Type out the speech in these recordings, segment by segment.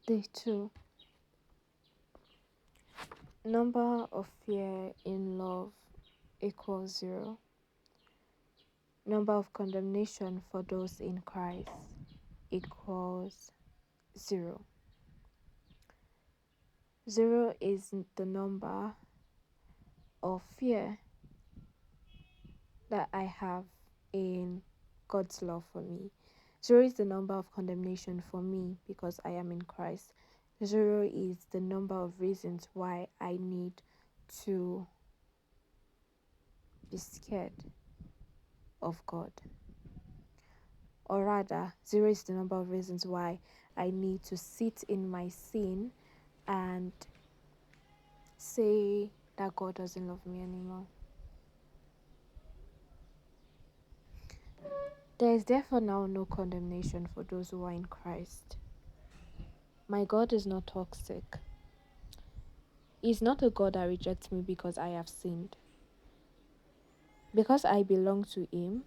Day 2. Number of fear in love equals 0. Number of condemnation for those in Christ equals 0. 0 is the number of fear that I have in God's love for me. 0 is the number of condemnation for me because I am in Christ. 0 is the number of reasons why I need to be scared of God. Or rather, 0 is the number of reasons why I need to sit in my sin and say that God doesn't love me anymore. There is therefore now no condemnation for those who are in Christ. My God is not toxic. He is not a God that rejects me because I have sinned. Because I belong to Him,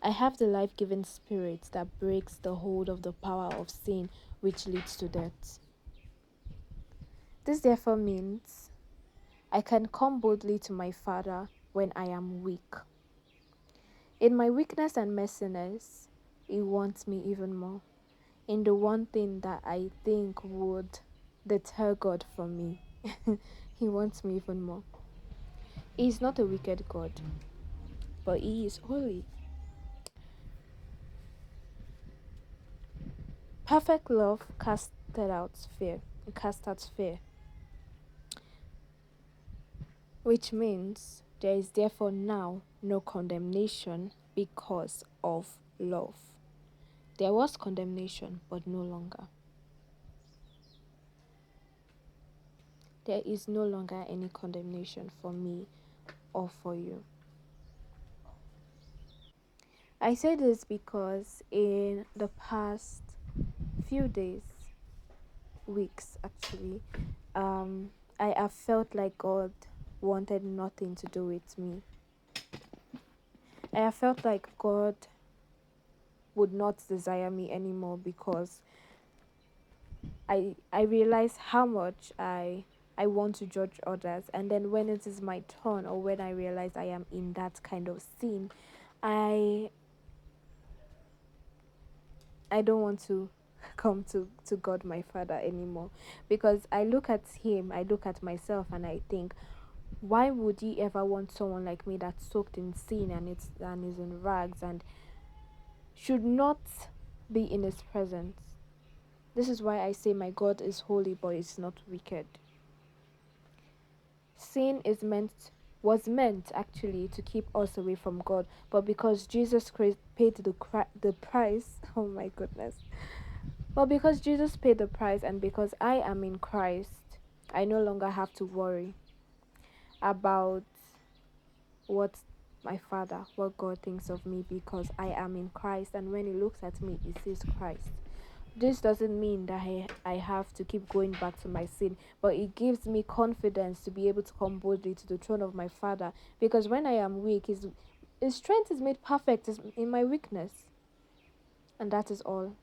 I have the life-giving Spirit that breaks the hold of the power of sin which leads to death. This therefore means I can come boldly to my Father when I am weak. In my weakness and messiness, He wants me even more. In the one thing that I think would deter God from me, He wants me even more. He is not a wicked God, but He is holy. Perfect love casts out fear, which means there is therefore now no condemnation because of love. There was condemnation, but no longer. There is no longer any condemnation for me or for you. I say this because in the past few days, weeks actually, I have felt like God wanted nothing to do with me. I have felt like God would not desire me anymore because I realize how much I want to judge others, and then when it is my turn or when I realize I am in that kind of sin, I don't want to come to God my Father anymore, because I look at Him, I look at myself, and I think, why would He ever want someone like me that's soaked in sin and is in rags and should not be in His presence? This is why I say my God is holy, but is not wicked. Sin was meant actually to keep us away from God, but because Jesus Christ paid the price, oh my goodness. But because Jesus paid the price and because I am in Christ, I no longer have to worry about what what God thinks of me, because I am in Christ, and when He looks at me, He sees Christ. This doesn't mean that I have to keep going back to my sin, but it gives me confidence to be able to come boldly to the throne of my Father, because when I am weak, His strength is made perfect in my weakness. And that is all.